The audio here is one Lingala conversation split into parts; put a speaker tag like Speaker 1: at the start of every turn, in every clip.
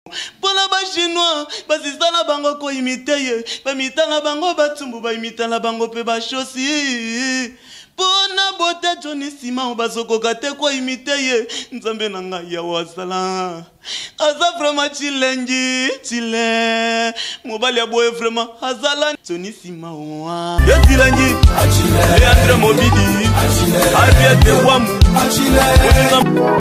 Speaker 1: Pona ba chinois, ba sisala bango ko imite ye, ba mitala bango ba tumbu ba imitala bango pe ba shosi. Pona bote Johnny Sima ba sokoka te ko imite ye, nzambe na ngai ya wasala. Aza vraiment chile. Mobali ya boye vraiment azala Johnny Sima wa. Yo chilengi, chile. Andre Mobidi, Ariete Wamu, chile.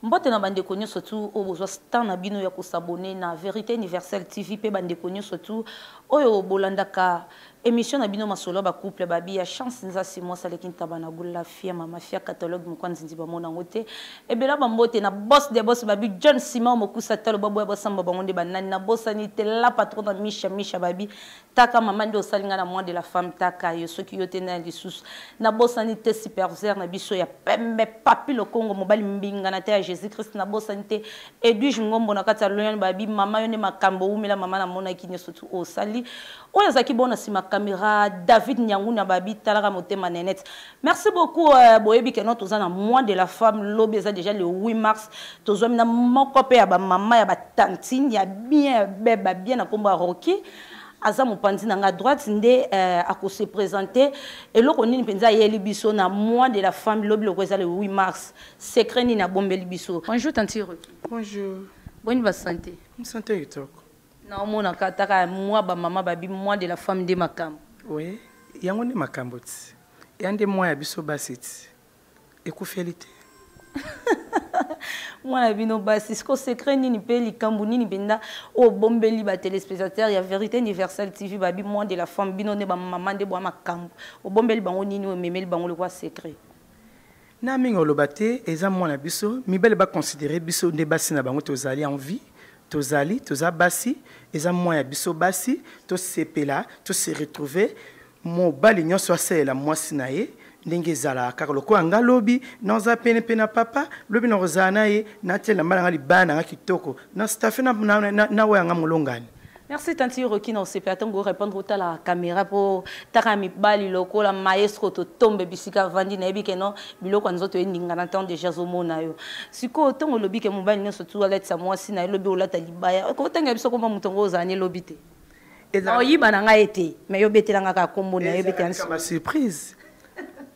Speaker 2: Mbote na bande konyo surtout au besoin stan na bino ya ko s'abonner na Vérité Universelle TV pe bande konyo surtout oyo bolandaka émission na bino masolo ba couple babi ya chance nza simo sale kintaba na gula fia mama fia catalogue mo kwanzi ndi ba mona ngote e bela ba mbote na boss de boss babi John Simon mo kusa talo babo ya bosamba bangonde banani na bossa ni te la patron na misha babi taka mama ndo salinga na moi de la femme taka yo soki yo tena lisusu na bossa ni te superviseur na biso ya pembe papi le Congo mobali mbinga na te ya Jésus Christ na bossa ni te Edwige Ngombo na kata loyan babi mama yo ne makambo umela mama na mona kinyo surtout o sali oya zaki bona sima caméra David Nyanguna babi talaka motema nenet. Merci beaucoup boyebi que notre na mois de la femme lobeza déjà le 8 mars tozo na moko pe ya ba mama ya ba tantine ya bien beba bien na komba Rocky aza mopanzi na nga droite nde ako se présenter et loko nini penza yeli biso na mois de la femme lobi le 8 mars secret ni na bombeli biso. Bonjour tanti Rocky.
Speaker 3: Bonjour.
Speaker 2: Bonne santé.
Speaker 3: Santé kitoko.
Speaker 2: Na omona kataka moi ba mama babi mois de la femme de makam.
Speaker 3: Oui, yango ne makambo ti. Yande moi ya biso basiti. Ekufelite.
Speaker 2: Moi bino basi ko secret nini pe likambu nini benda o bombeli ba téléspectateurs ya Vérité Universelle TV babi mois de la femme bino ne ba mama de bo makambo. O bombeli bango nini o memeli bango le quoi secret.
Speaker 3: Na mingo lobate eza mwana biso, mibele ba considérer biso nde basi na bango tozali en vie. Tozali, toza basi, eza moya biso basi, to sepela, to se retrouver, mo bali nyonso asela mwasi na ye, ndenge zala kaka loko anga lobi, naza pene pena papa, lobi na rozana ye, na tela mbala ngali bana nga kitoko, na staff na wanga molongani.
Speaker 2: Merci tanti Rocky na osepe atango répondre à la caméra pour takami bali loko la maestro to tombe bisika vandi na ebike no biloko nzoto endinga na temps déjà zomona yo siko tongo lobi ke mobali ne surtout alete sa mwasi na lobi olata libaya ko tanga biso ko mutongo ozane lobite eza oyiba na nga ete mais yo betela nga ka kombo na yo betela
Speaker 3: comme surprise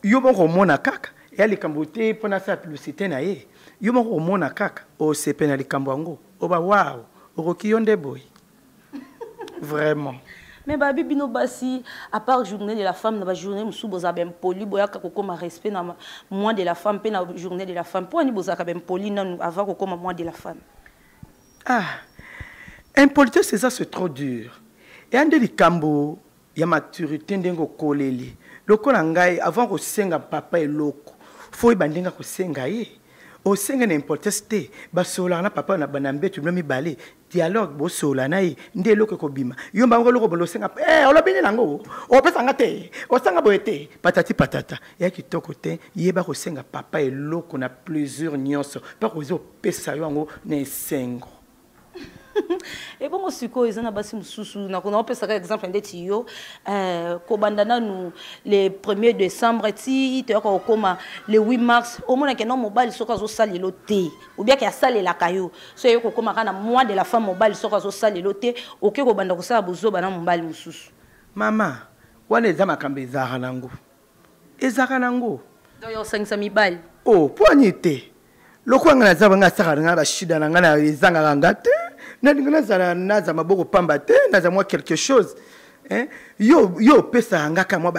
Speaker 3: yo bon mona kaka ya likambote pona sa publicité na ye yo bon mona kaka o sepe na likambo ngo oba wow Rocky yonde boy. Vraiment.
Speaker 2: Mais babi bino basi à part journée de la femme na journée musu boza ben poli boya ka kokoma respect na mois de la femme pe na journée de la femme pour ni boza ka ben poli na avant kokoma mois de la femme.
Speaker 3: Ah. Impolitesse c'est ça c'est trop dur. Et ande likambo ya maturité ndengo koleli. Lokola ngai avant ko senga papa eloko. Faut bandenga ko senga ye. O senga na importance ba sola na papa na banambe tu mi balé dialogue bo sola na yi nde loko ko bima yo mbango loko bolo senga olobini nango o pesa ngate o sanga boete patati patata ya kitoko te yeba ko senga papa eloko na plusieurs nyonso pa ko zo pesa yo ngo na sengo.
Speaker 2: Et bon siko ezana basi mususu na ko na pesa ka exemple ndeti yo ko bandana nous le 1er décembre ti te ko koma le 8 mars au mona ke non mobile soka zo sali loté ou bien ke ya sali la kayo so yo ko koma kana mois de la femme mobile soka zo sali loté o ke ko banda ko sala bozo bana mobile mususu
Speaker 3: mama wana eza makambe ezaka nango
Speaker 2: do yo 500 mibali
Speaker 3: oh poignité lokwa ngana za banga saka nga ba shida na ngana ezanga ngate na ndingana za naza maboko pamba te naza moi quelque chose hein yo pesa ngaka moi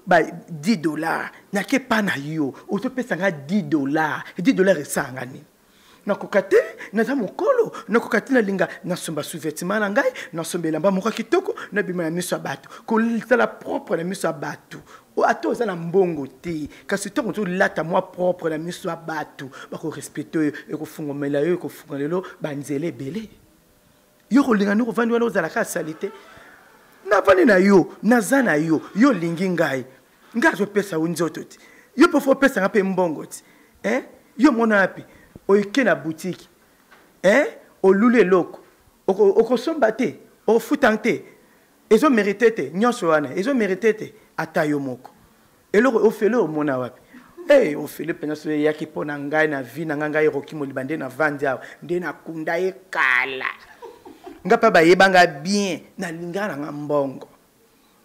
Speaker 3: ba $10 na ke pa na yo o to pesa nga $10 esanga ni na kokate naza mokolo na kokate na linga na somba sous-vêtement na ngai na sombela mba moka kitoko na bima na miso bato ko la propre na miso bato o ato za na mbongo te kasi to ko lata moi propre na miso bato ba ko respecter e ko fungomela yo ko fungolelo banzele belé yo ko linga no ko vandi wana ozala ka salite na vani na yo naza na yo lingi ngai ngazo pesa unzoto ti yo pofo pesa ngape mbongo ti yo mona api oike na boutique o lule loko o somba te o futante ezo mérité te nyonso wana ezo mérité te ata yo moko eloko o fele o mona wapi Eh, au Philippe na so ya ki pona ngai na vie na ngai Rocky Moliba nde na vandi awa nde na kunda ekala ngapa ba yebanga bien na linga na mbongo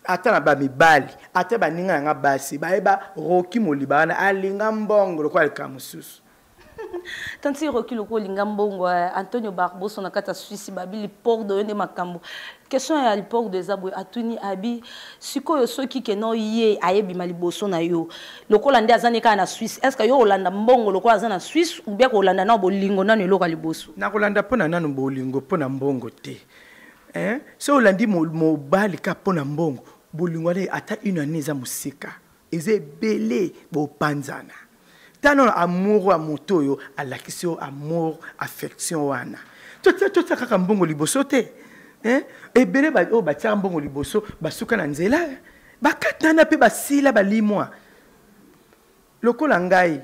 Speaker 3: ata na ba mibali ata ba ninga na basi ba yeba Rocky Moliba na alinga mbongo lokwa likamususu.
Speaker 2: Tanti Rocky loko linga mbongo Antonio Barboso na kata Suisse babili port de yende makambo. Question ya port de Zabwe atuni abi sikoyo soki keno ye ayebi maliboso na yo. Loko lande azani ka na Suisse. Est-ce que yo olanda mbongo loko azana na Suisse ou bien ko olanda na bolingo nanu loko liboso? Na
Speaker 3: kolanda pona nanu bolingo pona mbongo te. Hein? So olandi mobali ka pona mbongo bolingo ale ata une année za musika. Eze belé bo panzana. Tano amour à moto yo à la question amour affection wana tout ça kaka mbongo liboso te hein et belé ba o ba tia mbongo liboso basuka na nzela bakatana pe basila balimwa lokola ngai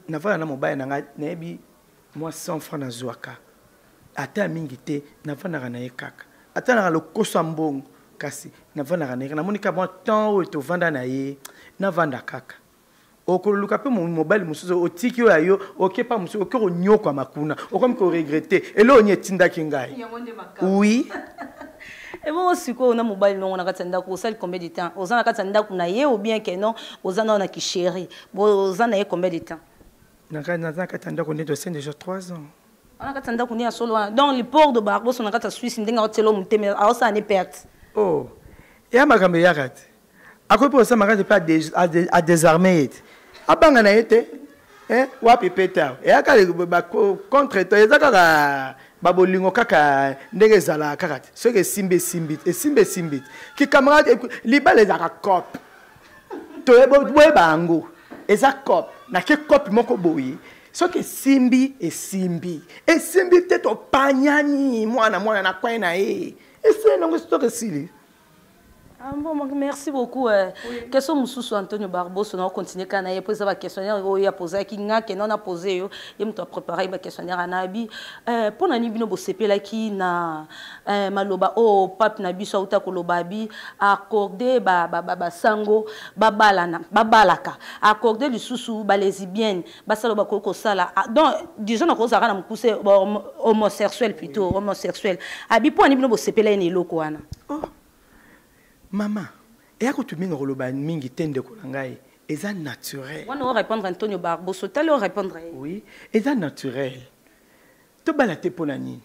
Speaker 3: na vana na mobile na ngai nebi moi 100 francs na zwaka ata mingi te na vana na yekaka ata na lokoso mbongo kasi na vana na monika moi temps o to vanda na ye na vanda kaka okoluka pe mobile musuzo otiki yo ayo okepa musuzo okero nyoko makuna okomi ko regretter elo onye tinda kingai oui
Speaker 2: et bon siko na mobile non na katanda ko sali combien de temps ozana katanda kuna ye ou bien que non ozana na ki chéri ozana ye combien de temps
Speaker 3: na katanda ko neto c'est déjà 3 ans
Speaker 2: on a katanda ko ni a solo dans le port de Barbados on a katanda Suisse ndenga hotelo muteme a osa ne perte
Speaker 3: oh ya makambe yakati akopo sa makate pas à désarmer abanga na yete wapi peta yaka ba contre to ezaka ba bolingo kaka ndenge zala kaka ce que simbe ki camarade libale za cop to ebo bango eza cop na ke cop moko boyi ce que simbi te to panyani mwana na kwa na e c'est non c'est que sili.
Speaker 2: Ah bon, merci beaucoup. Question Moussou Antonio Barboso, on va continuer quand on a posé la questionnaire, on a posé qui n'a que non a posé, il m'a préparé le questionnaire à Nabi. Pour nani bino bosepe là qui na maloba oh pape Nabi sauta kolobabi accordé ba sango babalaka accordé le sousou ba lesbienne ba saloba koko sala donc disons qu'on a na mkuse homosexuel plutôt homosexuel. Abi pour nani bino bosepe là ni loko wana.
Speaker 3: Maman, et à côté de moi, mingi tende kolangai, est naturel.
Speaker 2: On va répondre Antonio Barboso, tu allais répondre.
Speaker 3: Oui, est naturel. Tu balate pour la nini.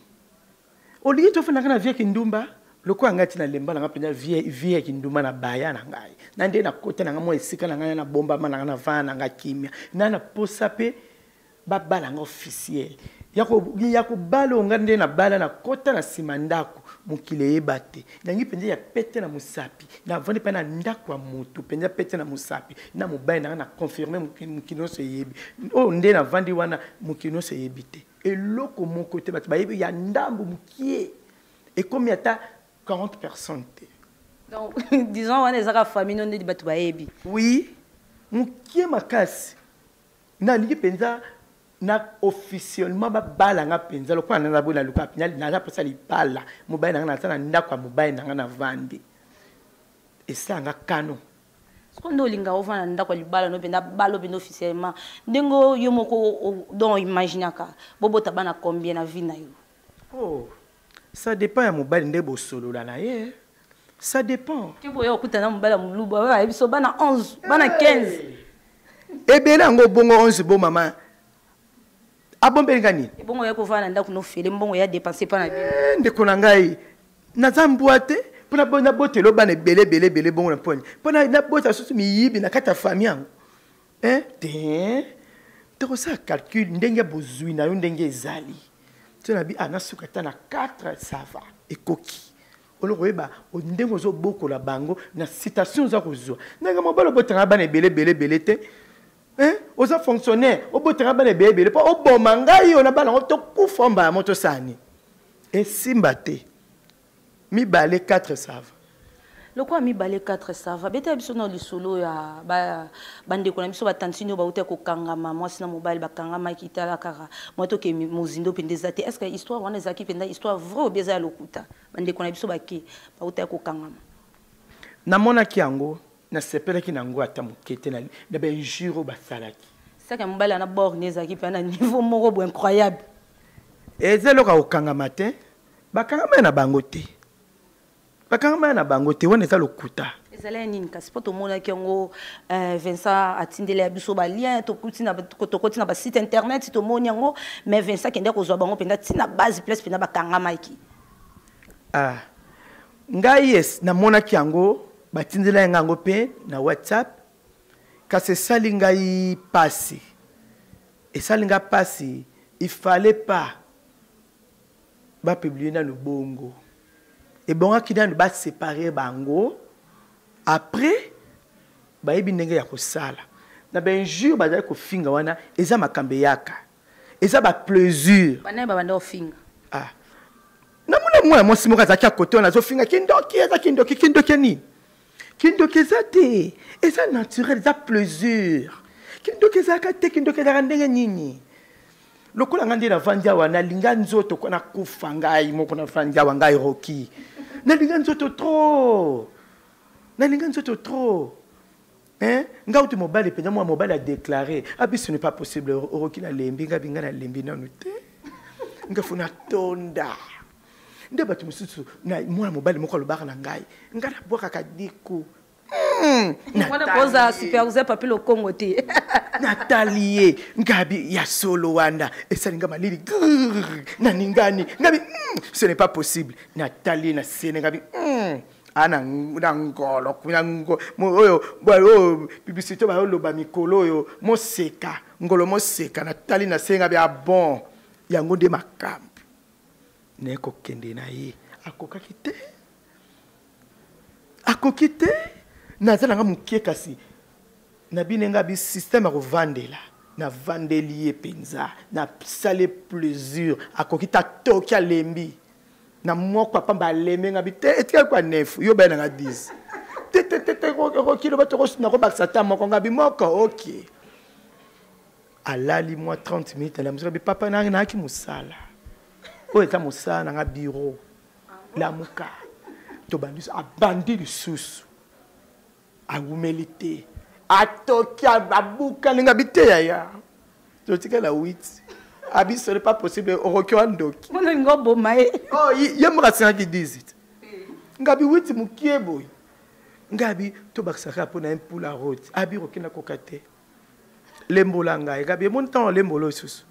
Speaker 3: Au lieu de faire na vie kindumba, le quoi ngati na lemba na pena vie kindumba na baya na ngai. Nande na kote na ngamo esika na ngai na bomba mana na vana na kimia. Na posape ba bala officiel. Yako balo ngande na bala na kota na simandako. Mukile ebate nangi pende ya pete na musapi na vandi pa na ndakwa mutu pende pete na musapi na mobile na confirmer mukino se yebi o nde na vandi wana mukino se yebite eloko mon côté bat ba yebi ya ndambu mukie et comme yata 40 personnes
Speaker 2: donc disons on ezaka famille non de batu ba yebi
Speaker 3: oui mukie makasi na lingi penza na officiellement ba bala nga penza lokwa na bola luka pinyali na posa li bala mobile na na ndakwa mobile na na vandi esa nga kano
Speaker 2: skondo linga ovana ndakwa li bala no penda balo bino officiellement ndengo yo moko don imaginaka bobota bana combien na vie na yo
Speaker 3: oh ça dépend ya mobile ndebo solo la na ye ça dépend
Speaker 2: ke boyo kutana mobile muluba ba biso bana 11 bana 15
Speaker 3: ebela ngo bongo 11 bo mama abombe ngani
Speaker 2: bongo ya kovana ndaku no fele mbongo ya dépenser pa na bi
Speaker 3: ndeko na ngai nazamboate pona bona botelo bana belé bongo na poni pona na bota susu miyibi na kata famille yango te ça calcul ndenge bozui na yo ndenge ezali tena bi anasuka tana 4 ça va ekoki olokoyeba ndenge ozo boko la bango na citation za kozwa ndenge mobalo botanga bana belé te oza fonctionnaire obotanga bana bébé po oboma ngai ona bana to kufomba moto sani et simba te mi balé 4 sava
Speaker 2: le quoi mi balé 4 sava beta biso na lisolo ya ba bande ko na biso batantino ba uta ko kangama moi sina mobile ba kangama kitala kara moto ke mozindo pendezate est-ce que histoire wana ezaki penda histoire vrai ou bien za lokuta bande ko na biso ba ki ba uta ko kangama
Speaker 3: na mona ki yango na sepela ki nango ata mokete na ba injuro ba salaki
Speaker 2: C'est que mobali ana borne ezaki pe na niveau moko incroyable.
Speaker 3: Ezelo ka okanga matin, bakanga na bango te. Bakanga na bango te, wona eza lokuta.
Speaker 2: Ezala nini kasi po tomona kengo Vincent atindele biso ba lien to kutina na ba site internet to moni yango mais Vincent kende ko zwa bango penda tina base place penda bakanga maiki.
Speaker 3: Ah. Ngai yes na mona kiango batindela ngango pe na WhatsApp. Kasi sali ngai passi. Et sali nga passi, il fallait pas ba publier dans le bongo. Et bon qui dans ba séparer bango. Après ba yebi ndenge ya kosala. Na ben jour ba ko finga wana eza makambe yaka. Eza ba plaisir.
Speaker 2: Bana ba banda finga.
Speaker 3: Ah. Na mona moi simoka za kia koto na zo finga kindoki eza kindoki ni. Kindoki eza te. Eza naturel, eza plaisir. Kindoki eza kate kindoki eza ndenge nini. Lokola ngandi na vandia wana linga nzoto kona kufa ngai moko na vandia wa ngai Rocky. Na linga nzoto trop. Na linga nzoto trop. Hein? Nga uti mobile penya moi mobile a déclaré abi ce n'est pas possible Rocky na lembi nga binga na lembi na noté. Nga funa tonda. Nde batu mususu na moi mobile moko lobaka na ngai. Nga na boka kadiko.
Speaker 2: Mwana koza superviseur papi le Congo te.
Speaker 3: Nathalie ngabi ya solo wanda esalinga malili na ningani ngabi ce n'est pas possible. Nathalie na sene ngabi ana ngolo kunango oyo publicité ba loba mikolo yo moseka ngolo moseka Nathalie na senga bia bon yango de makambo neko kende na ye akokaki te nazala nga mukie kasi na binenga bi système ko vandela na vandeli ye penza na sale plaisir akokita tokia lembi na moko pamba lembe nga bi te kwa nefu yo ba na 10 te ko kilo ba to ko na ko baksa ta moko nga bi moko OK alali moi 30 minutes la musa bi papa na ki musala o eta musala na bureau la muka to bandis abandi lisusu a humilité a tokia babuka linga biteya ya to tika la 8 abi ce n'est pas possible Rocky wandoki
Speaker 2: Mona ngo bomae
Speaker 3: oh yemra sana ki dizit ngabi 8 mukie boy ngabi to baksaka pona un poule à route abi Rocky na kokate lembola ngai ngabi montant lembolo susu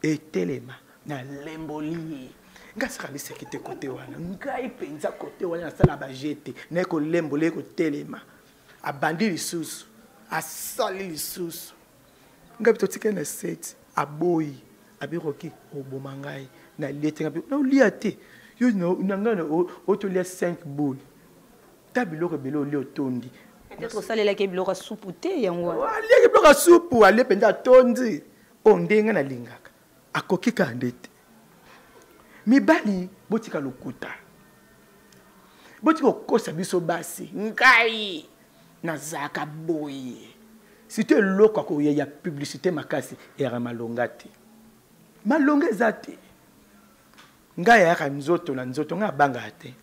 Speaker 3: et telema na lemboli ngasaka lisekite côté wana ngai penza côté wana sala ba jete na ko lembole ko telema abandi lisusu asali lisusu ngabi to tika na 7 aboyi abi Rocky oboma ngai na liete ngabi na liate yo nangana o to lia 5 boules tabilo ko belo li otondi
Speaker 2: peut-être ça les ke biloko soupu te yango
Speaker 3: ali ke biloko soupu ali penda tondi o ndenga na lingaka akoki ka ndete mibali botika lokuta botika kosa biso basi ngai nazaka boye c'était loko ko ya publicité makasi era malongati malonga zate ngai ya nzoto na nzoto nga banga te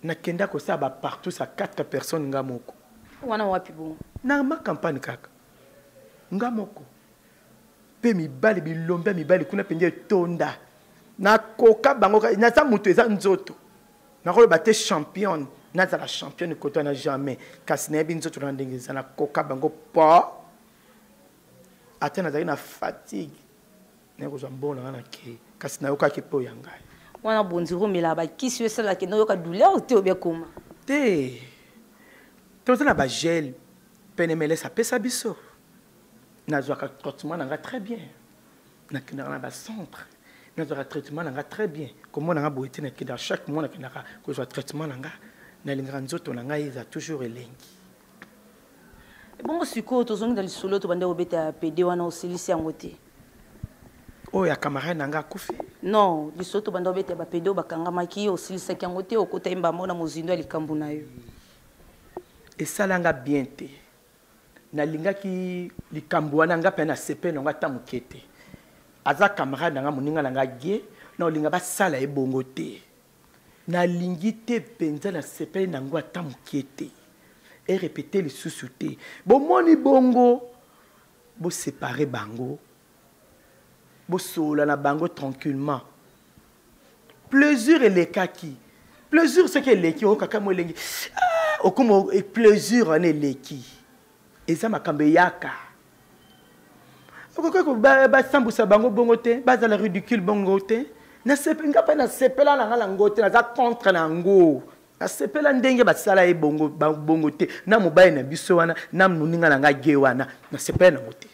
Speaker 3: nakenda ko saba partout sa 4 personnes nga moko
Speaker 2: wana wapi bon
Speaker 3: na ma campagne kaka nga moko pe mibali bilombe mibali kuna pende tonda na koka bango na sa mutu eza nzoto na ko bate champion na za la championne koto na jamais kasi na binzoto na ndenge za na koka bango po atena za na fatigue ne ko zambona na ke kasi na yoka ke po yangai
Speaker 2: wana bonziro mela ba kisi esala ke no yoka douleur te obia koma
Speaker 3: te to na ba gel penemele sa pesa biso na zo ka traitement na très bien na kina na ba centre na zo ka traitement na très bien comme na boité na kida chaque mois na kina ko zo traitement na linga nzoto na ngai za toujours elengi
Speaker 2: bongo siko to zongi dans le solo to bande obeta PD wana osilisi yango te
Speaker 3: oh ya camarade nanga kufi
Speaker 2: non lisoto banda obeta ba PD bakanga maki osilisa yango te okota imba mona mozindo alikambu na yo
Speaker 3: esalanga bien te na linga ki likambu wana nga pe na sepe nga ta mukete aza camarade nanga moninga nanga gie na linga ba sala ebongo te na lingi te penza na sepe nango ata mukete et répéter les sous-soutés bon moni bongo vous séparez bango, vous sola na bango tranquillement. Plaisir et les kaki. Plaisir c'est que les qui au kaka mo lengi. Au comme plaisir on est les qui. Et ça m'a cambe yaka. Pourquoi ba sambusa bango bongote, ba za la ridicule bongote. Na sepinga pa na sepela na ngala ngote na za contre na ngo. Na sepela ndenge ba sala e bongote. Na mobile na biso wana, na muninga na ngage wana, na sepela na ngote.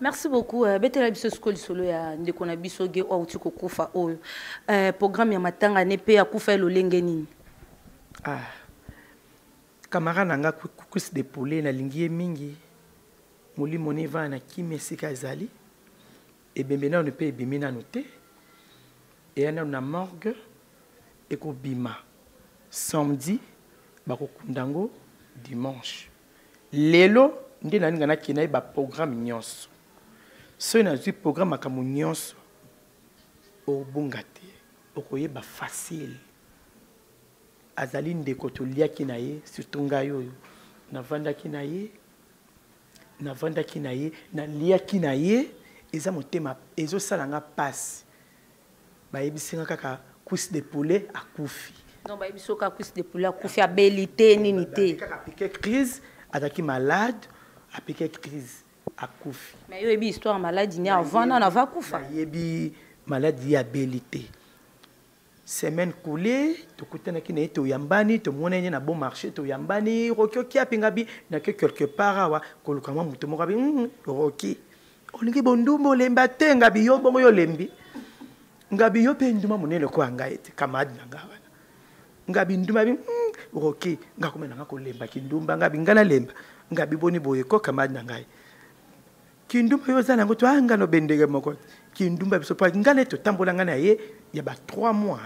Speaker 2: Merci beaucoup. Betela biso skoli solo ya ndeko na biso ge o uti kokufa oyo. Programme ya matanga ne pe ya kufa lolenge nini?
Speaker 3: Camarade nanga kukus de poulet na lingie mingi. Moli moni va na kimi sika ezali. E bembena on pe bimina noté. Et on a morgue et ko bima. Samedi bako kundango dimanche. Lelo ndi na ngana kina ba programme nyonso. So na zi programme akamu nyonso o bungate okoyeba facile. Azali ndeko to lia kina ye surtout ngayo na vanda kina ye na lia kina ye eza motema ezo salanga passe ba yebisinga kaka cuisse de poulet akufi
Speaker 2: non ba yebiso ka cuisse de poulet akufi a belité nini te
Speaker 3: kaka piqué crise ataki malade a piqué crise akufi
Speaker 2: mais yo yebi histoire maladie ni avant na va kufa
Speaker 3: yebi maladie a belité. Semaine coulée, tu coûtes na kina to yambani, to monene na bon marché, to yambani, roki ki apingabi na que quelque part awa kolukama muto mo gabi roki. Olingi bondumbo lemba te ngabi yo bongo yo lembi. Ngabi yo pe nduma monene ko angaite kamadi na ngawa. Ngabi nduma bi roki ngakomena ngako lemba kindumba ngabi ngana lemba. Ngabi boni boye ko kamadi na ngai. Kindumba yo zana ngo to anga no bendege moko. Kindumba biso pa ngana to tambola ngana ye il y a 3 mois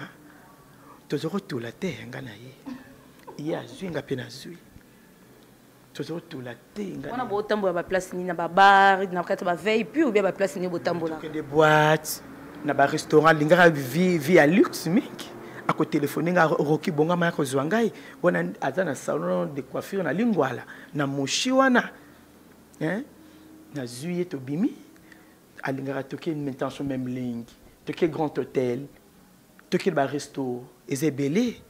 Speaker 3: tu te retrouves la terre ngana ye il y a zwinga pena zui tu te retrouves la terre
Speaker 2: on a beau tambola ba place ni na ba bar na kata ba veille puis ou bien ba place ni beau tambola
Speaker 3: des boîtes na ba restaurant lingara vie à luxe mink à côté téléphoner nga roki bonga ma ko zwangai wana azana salon de coiffure na lingwala na moshi wana hein na zui to bimi alingara toke une intention même ligne toke grand hôtel toke ba resto ezebele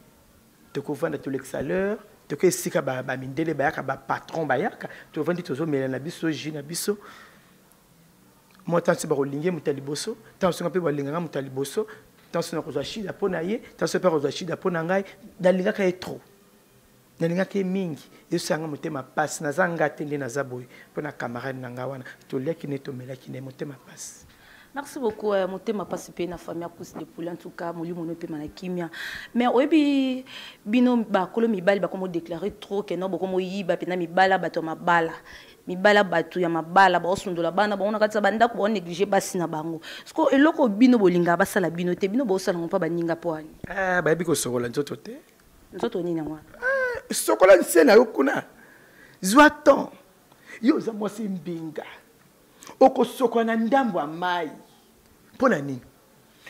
Speaker 3: toko vanda to l'exhaleur toke sika ba mindele ba yaka ba patron ba yaka to vandi tozo mela na biso ji na biso mo tansi ba rolinge mutaliboso tansi ngape ba linga mutaliboso tansi na koza shida pona ye tansi pa koza shida pona ngai dalinga ka etro dalinga ke mingi yosanga mutema passe na zanga tende na zaboy pona camarade na ngawana to leki ne to mela ki ne mutema passe.
Speaker 2: Merci beaucoup. Motema participé na famille à Pousse de Poulet en tout cas moli mono pe manakimia mais oyebi bino ba kolo mibali ba komo déclarer trop que non bokomo yiba pe na mibala bato mabala mibala bato ya mabala ba osundola bana ba ona katsa banda ko négliger basi na bango sko eloko bino bolinga basala bino te bino bo sala ngompa baninga poani
Speaker 3: ba yebi ko sokola nzoto te
Speaker 2: nzoto nini ngwa
Speaker 3: sokola nsena yokuna zwaton yo za mwasi mbinga oko sokola na ndambo mai pona nini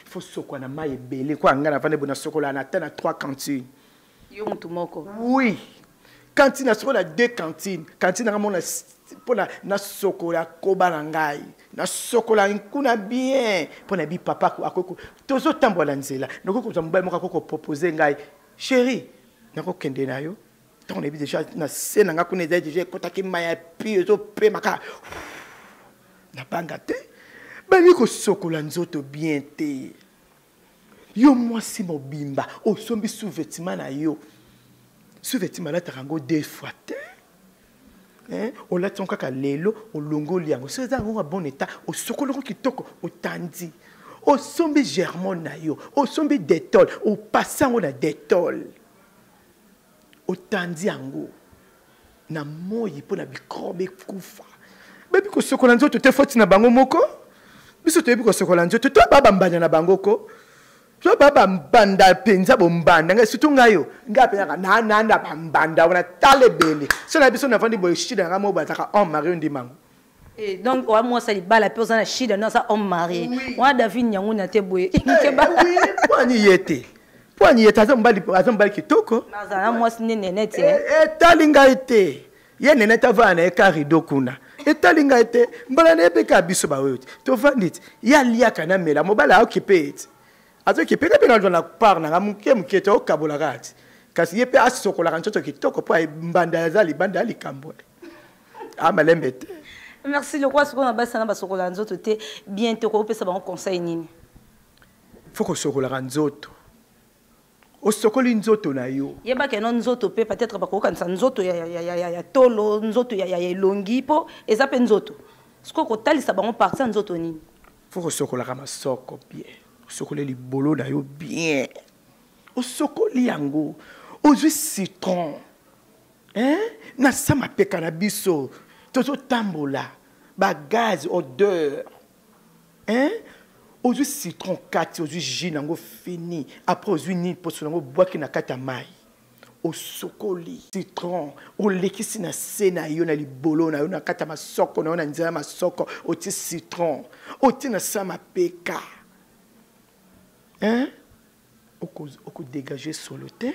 Speaker 3: faut sokola na mai ebele kwa ngana vane bona sokola na tana 3 cantines
Speaker 2: yo mutu moko
Speaker 3: oui cantine sokola 2 cantines cantine na mona pona na sokola koba na ngai na sokola nkuna bien pona bi papa akoko tozo tambola nzela noko ko zamba moko ko proposer ngai chérie nako kende na yo tant on est déjà na scène nga kuna déjà kotaki maya pi zo pe maka na bangate bani ko sokola nzoto bien te yo mwasi mobimba o sombi sous-vêtement na yo sous-vêtement la tarango 2 fois te hein o la tonka ka lelo o longo liango c'est ça en bon état o sokola ko kitoko o tandi o sombi germon na yo o sombi détol o passango na détol o tandi ango na moyi pona bikrobe kufa bebi ko sokola nzoto te foti na bango moko biso te bebi ko sokola nzoto to baba mbanya na bango ko to baba mbanda penza bombanda nga surtout ngayo ngape na na bambanda wana talebele so na biso na vandi boy shida nga mo bataka on mari ndi mango
Speaker 2: et donc wa moi ça li bala pe na shida na sa on mari wa David nyangu na te boye ke ba
Speaker 3: oui poani yete azambali kitoko
Speaker 2: na za moi nene te
Speaker 3: talinga ete ye nene tavana e karido kuna etalinga ete mbala na epeka biso ba oyo tovandi ya liaka na mela mobala occupé azo occupé na bino na part na muke to kabola kati kasi yepe asokola kanchoto kitoko po mbanda ya zali banda likambo amalembe te.
Speaker 2: Merci le roi ce qu'on a basana basokola nzoto te bientôt ko pesa ba conseil nini.
Speaker 3: Faut ko sokola nzoto. O sokoli nzoto na yo.
Speaker 2: Yeba ke non nzoto pe peut-être ba ko kanisa nzoto ya tolo nzoto ya longi po ezape nzoto. Siko ko talisa ba partir nzoto nini.
Speaker 3: Faut ko sokola kama soko bien. Sokoli libolo na yo bien. O sokoli yango. Ozwi citron. Na sama pe cannabis. Tozo tambola. Ba gaz odeur. Ozwi citron 4, ozwi jus nango fini. Après ozwi ni poso nango boaki na kata mai. O sokoli citron, o lekisi na sena yo na libolo na yo na kata masoko na yo na nzela masoko, oti citron. Oti na sama peka. Oko dégager solo te.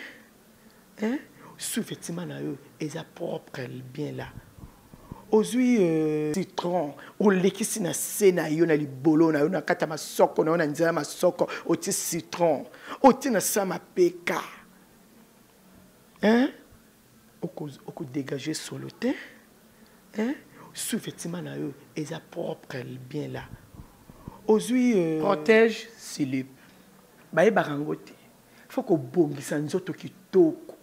Speaker 3: Sous-vêtement na yo eza propre bien là. Ozui citron, o lekisi na sena yo na libolo na yo na kata masoko na yo na nzela masoko, oti citron. Oti na sama peka. Oko dégager solo te. Sous-vêtement na yo eza propre bien là. Ozui protège slip. Baye barangote. Faut ko bongisa nzoto kitoko.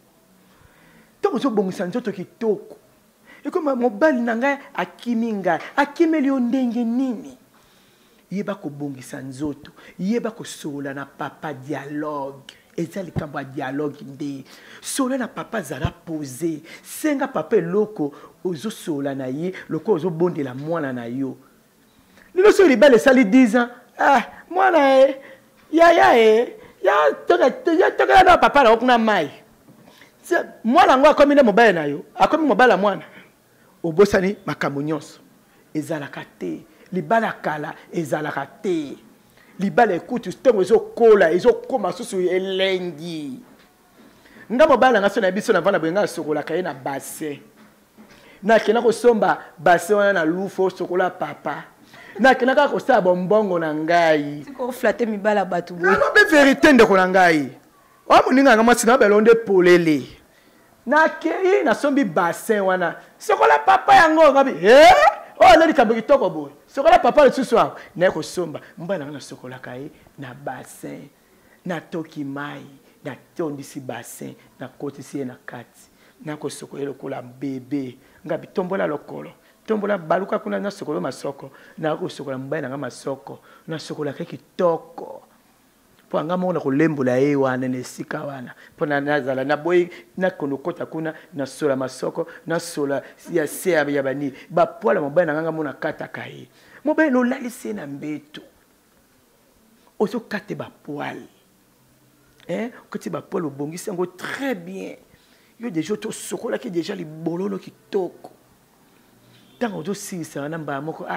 Speaker 3: Toko zo bongisa nzoto kitoko. Et comme mobile nanga akiminga, akimeli ondenge nini. Yeba ko bongisa nzoto, yeba ko sola na papa dialogue. Ezali kamba dialogue nde. Sola na papa zara posé. Senga papa loko ozo sola na ye, loko ozo bondela mwana na yo. Lilo so libale sali 10 ans. Mwana ya toka na papa la okuna mai. Mwana ngo akomi na mobile na yo, akomi mobile mwana. Obosani makambo nyonso ezalaka te, libala kala ezalaka te, libala ekutu ntongo ezokola ezokoma susu elengi. Nga mobala nga so na biso na vana boyenga sokolaka ye na bassin. Na kena kosomba bassin wana na lufo sokola papa. Na kena ka kosala bombongo na ngai.
Speaker 2: Siko flatter mibala batu boye.
Speaker 3: Na be vérité ndeko na ngai. Wa moninga nga masina belonde polele. Na kei na sombi bassin wana. Sokola papa yango ngabi. Le likambo kitoko boye. Sokola papa le suswa. Na ko somba. Mbana na sokola kai na bassin. Na toki mai. Na tondisi bassin. Na kotisi na kati. Na ko sokola lokola bébé. Ngabi tombola lokolo. Tombola baluka kuna na sokola masoko. Na ko sokola mbana nga masoko. Na sokola kai kitoko. Po anga mona ko lembola ye wana nesika wana pona nazala na boy na konokota kuna na sola masoko na sola ya sea ya bani ba pola mobile na nga mona kata kai mobile no lalise na mbeto oso kate ba poil kati ba poil obongisa ngo très bien yo déjà to sokola ki déjà li bololo kitoko tango ozo sisa na mba moko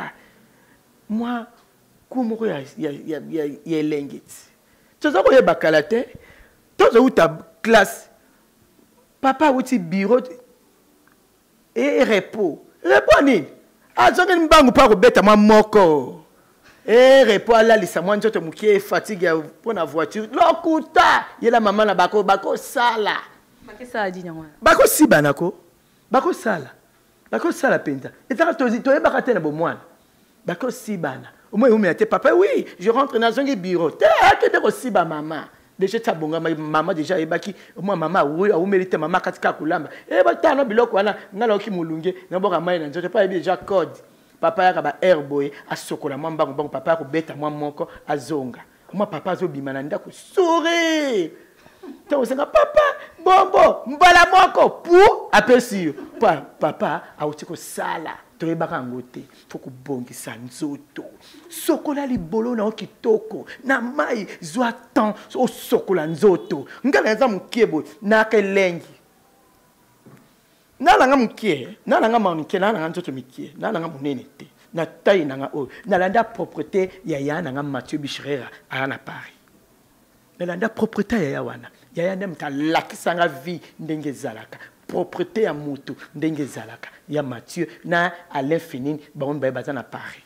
Speaker 3: moi kumoko ya lengit. Tu as envoyé Bakalate, tu as eu ta classe. Papa a eu bureau et repos. Repos ni. Azonga mbangu pa ko beta ma moko. Repos ala lisa mwa njoto mukie fatigue pour na voiture. Lokuta, yela mama na bako sala.
Speaker 2: Bako sala di nyangwa.
Speaker 3: Bako sibana ko. Bako sala penta. Et ta tozi to yeba katena bo mwana. Bako sibana. Moi, papa, oui, je rentre dans un bureau. Tu aussi maman. Déjà, tu as bon, maman déjà, moi, maman, oui, ou mérite maman, katika kulamba. T'as un biloko, n'a qui moulunge, n'a pas maman, je pas déjà code. Papa, il y a herboy, à sokola, moi, bon, papa, ko beta, moi, moko, à zonga. Moi, papa, zo bimananda, ko sourire. Tu as papa, bon, mbala moko, pour, aperçu. Papa, a aussi ko sala. Faut que bongisa nzoto sokola libolo na okitoko na mai zwa temps o sokola nzoto ngala za mukebo na kelengi na langa mukie na langa manike na langa nzoto mikie na langa munene te na taille nanga o na landa propreté ya yana nga Mathieu Bichirera ana Paris na landa propreté ya wana ya ndem ta lakisanga vie ndenge zalaka propreté ya moto ndenge zalaka ya Mathieu na Alain Finine bango baye bazana pare.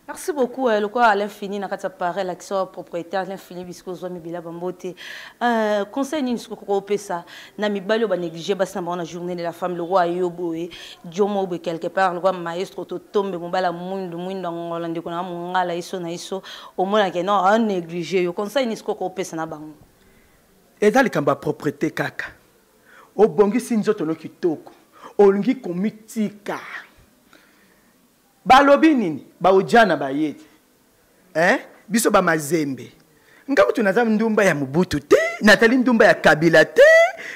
Speaker 2: Merci beaucoup. Le quoi Alain Fini na kata pare l'action propriétaire Alain Fini bisco zo mibila bambote. Conseil ni siko ko pesa na mibalo ba négliger basi na na journée de la femme le roi yoboé diomo be quelque part le roi maestro to tombe mobala mundu ngola ndiko na ngala iso na iso au moins que non a négliger yo conseil ni siko ko pesa na bango.
Speaker 3: Ezali kamba propriété kaka. O bongi sinzoto no kitoko. Olingi komitika. Balobi nini baojana bayeti biso ba mazembe ngabu tunaza ndumba ya Mobutu te natali ndumba ya Kabila te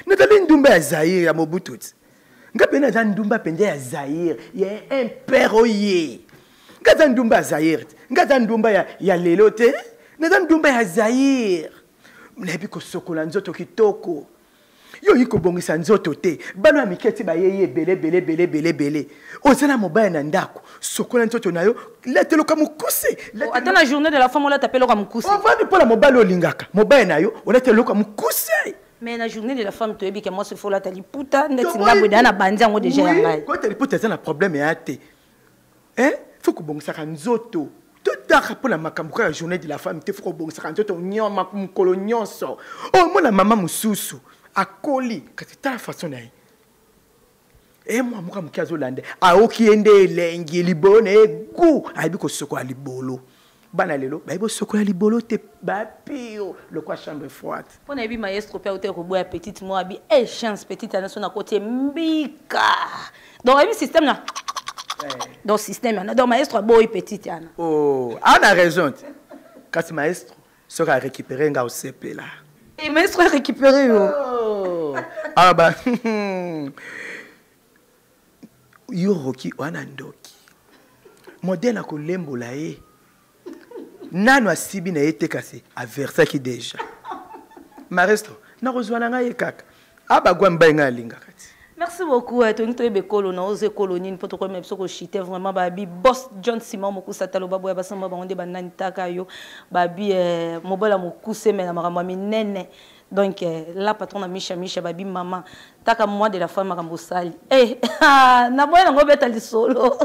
Speaker 3: natali ndumba ya Zaire ya Mobutu ngabe naza ndumba pende ya Zaire ya un père oye ngaza ndumba ya Zaire ngaza ndumba ya lelo te naza ndumba ya Zaire mlebi ko sokola nzoto kitoko yo yiko bongisa nzoto te bano amiketi ba yeye bele ozana mobaya na ndako sokola nzoto nayo letelo ka mukuse
Speaker 2: attends la journée de la femme on l'a tapé le comme mukuse
Speaker 3: on va ne pas la mobile olingaka mobaya nayo on letelo ka mukuse
Speaker 2: mais la journée de la femme tu ebi que moi ce faut la tali puta ndeti ngabo dana bandi ngo déjà ngai
Speaker 3: ko tali puta ça na problème ya te faut ko bongisa ka nzoto totaka pour la makambo ka journée de la femme te faut ko bongisa ka nzoto nyoma mukolo nyonso mona mama mususu akoli kati ta façon na moi muka mukazo lande aokiende elengi libone egu aibi ko soko libolo bana lelo baibo soko libolo te bapio le quoi chambre froide
Speaker 2: pona ebi maestro pe ote ko boya petite moi abi chance petite anaso na côté mbika donc ebi système na donc système na donc maestro boy petite ana
Speaker 3: ana raison kasi maestro sera récupérer nga au CP là.
Speaker 2: Et maestro récupéré
Speaker 3: ah bah Yoroki wanandoki modèle ko lembola e nano asibi na ete kasi aversa ki déjà maestro na kozwana nga yekaka abagwa mbainga linga kati.
Speaker 2: Merci beaucoup toni to ebe kolo na oze colonie pour to ko même soko chité vraiment babi boss John Simon mokusa talo babo ya basamba bango de banani taka yo babi mobola mokuse mena makambo minene donc la patron na Micha babi maman taka moi de la femme makambo sali na boya ngo beta li solo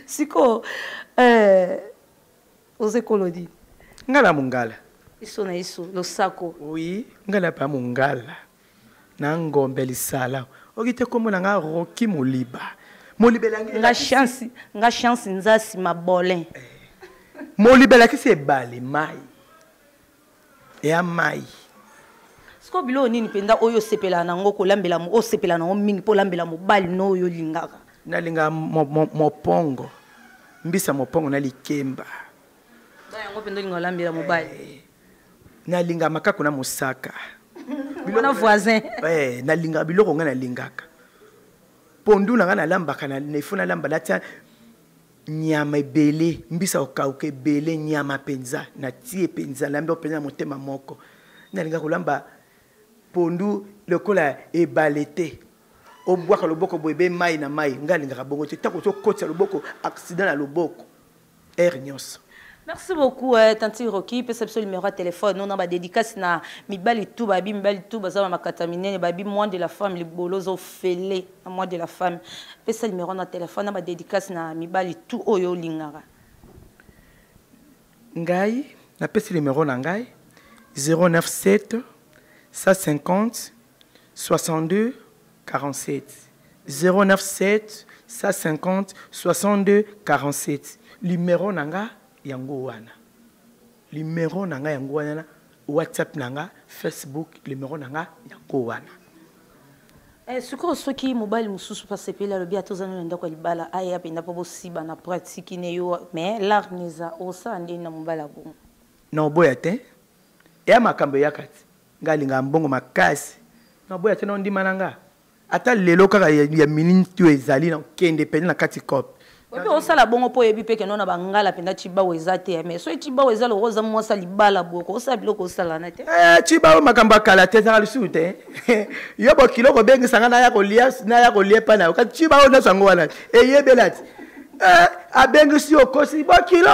Speaker 2: siko oze colonie
Speaker 3: ngala mungala
Speaker 2: iso na iso lo sako
Speaker 3: oui ngala pa mungala na ngombe lisala okite komona nga Roki Moliba
Speaker 2: nga chance nzasi mabolin
Speaker 3: Moliba la kisi ebale mai ya mai
Speaker 2: siko bilo nini penda oyo sepela na ngo ko lambela mo sepela na ngo mingi po lambela mo bali no yo lingaka
Speaker 3: na linga mopongo mbisa mopongo na likemba
Speaker 2: ba yango penda linga lambela mo bali
Speaker 3: na linga makako na mosaka
Speaker 2: bilona voisin
Speaker 3: na linga biloko nga na lingaka pondu na nga na lambaka na nefuna lamba latia nyama ebele mbisa okauke ebele nyama penza na tie penza lambe penza motema moko na linga kolamba pondu lokola ebalete obwaka loboko boyebe mai na mai nga lingaka bongo te tako to kotsa loboko accident na loboko nyonso.
Speaker 2: Merci beaucoup Tanti Roki peut le numéro de téléphone on a ba dédicace na mibali tout baza makatamine babi moins de la femme les bolozo félé moins de la femme peut le numéro de téléphone on a ba dédicace na mibali tout oyo lingara
Speaker 3: ngai na pesi numéro na ngai 097 150 62 47 097 150 62 47 numéro na ngai yango wana numéro nanga yango wana WhatsApp nanga Facebook numéro nanga yango wana
Speaker 2: siko soki mobile mususu pa sepela le biato zanu ndako libala aya penda po siba na pratique ne yo mais l'arniza osa ndi na mobile bon
Speaker 3: no boya te ya makambo yakati ngalinga mbongo makasi no boya te no ndima nanga ata lelo kaka ya minute ezali na kende pende na kati cop
Speaker 2: obi osala bongo po yebi peke nona bangala penda chibawo ezate mais so chibawo ezala roza mwasa libala boko osala biloko osala na te
Speaker 3: chibawo makamba kala te za lusu te yo bo kiloko bengi sanga na ya kolia pa na ka chibawo na sango wana eyebelati abengi si okosi bo kilo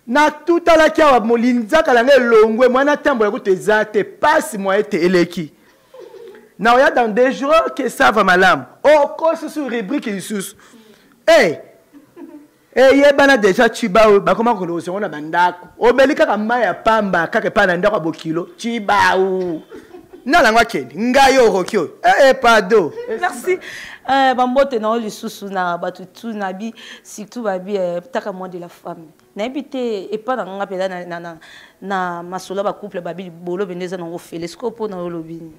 Speaker 3: na tutala kya molinza kala nge longwe mwana tambo ya kutezate pasi mwa ete eleki na oya dans 2 jours que ça va malamu okosi sur rubrique lisusu yebana déjà chibao bakoma kolosongo na bandako obeli kaka mai ya pamba kaka pa na ndako ya bokilo chibao nalango akende ngai orokio pardon
Speaker 2: merci bambote na lisusu na batutu na bi surtout babi taka moi de la femme na habité et pas na nga pela na masolo ba couple babi bolo beneza na ofele scopo na lobini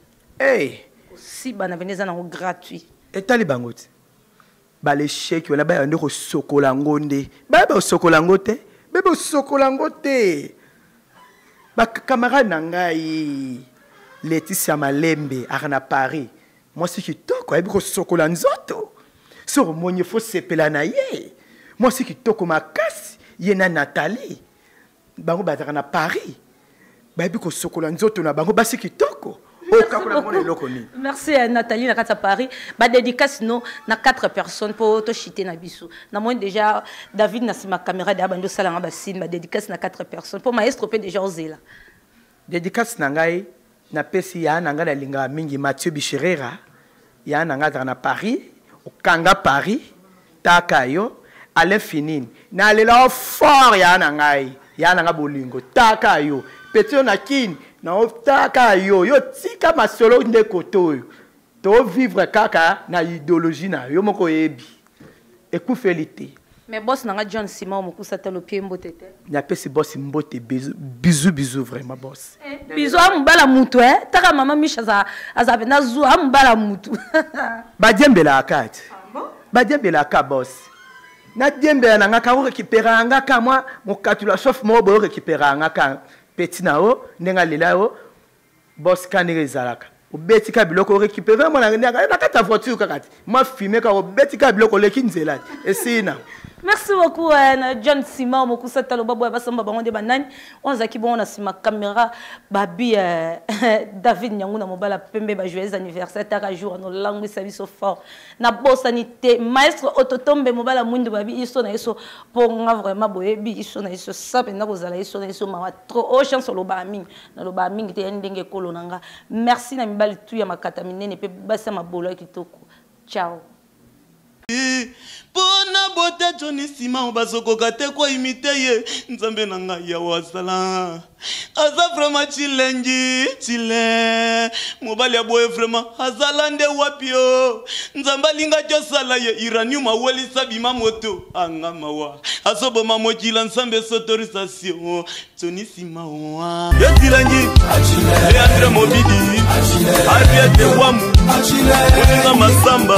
Speaker 2: si bana beneza na gratuit
Speaker 3: etali bangote ba les chèques wala ba yande ko sokola ngonde ba sokola ngote bebe sokola ngote ba camarade na ngai Laetitia Malembe à Paris. Moi, c'est qui toko, et puis sokola nzoto. Sur mon il faut sepela na ye. Moi, c'est qui toko ma casse, yena Nathalie. Bango batara na Paris. Ba bi ko sokola nzoto na bango basi ki toko.
Speaker 2: Merci Nathalie na kata Paris. Ba dédicace no na 4 personnes pour to chiter na biso. Na moi déjà David na ma caméra de abando sala nga basine ba dédicace na 4 personnes pour maestro pe déjà ozela.
Speaker 3: Dédicace na ngai na pesi ya nanga na linga mingi Mathieu Bicherera ya nanga na Paris au Kanga Paris takayo Alain Finine na lela fort ya nanga bolingo takayo petio na kin na takayo yo tika masolo nde koto to vivre kaka na idéologie na yo moko yebi ekufelité.
Speaker 2: Mais boss nanga John Simon mokusa talo pied mbotete.
Speaker 3: Na pesi boss mbote bisous vraiment boss.
Speaker 2: Bisous ambala mutu taka mama Misha za bena zu ambala mutu.
Speaker 3: Ba diembela akati. Ba diembela ka boss. Na diembela nanga ka récupérer nga ka moi mon katula sauf mo bo récupérer nga ka petit na o ndenga lela o boss kanere zalaka. Obeti ka biloko récupérer moi na kata voiture kakati. Moi filmer ka obeti ka biloko lekinzela. Et sina.
Speaker 2: Merci beaucoup John Simon mokusa talo babo basamba bango de banani on zaki bon na sima caméra babi David Nyanguna mobala pembe ba joyeux anniversaire taka jour no langue service fort na bosanité maestro ototombe mobala mundu babi iso na iso pour nga vraiment boyebi iso na iso sape na kozala iso na iso ma trop au chance lo ba mingi na lo ba mingi te ndenge kolo nanga merci na mibali tu ya makata minene pe basa mabolo kitoko ciao.
Speaker 1: Pona bote Johnny Simon bazokoka te ko imite ye nzambe na ngai ya wasala aza vraiment chile mobali ya boye vraiment azala nde wapi o nzamba linga josala ye iranium aweli sabima moto anga mawa asoboma mokila nsambe sotorisation Johnny Simon yetilangi Leandre Mobidi Ariete Wamu Masamba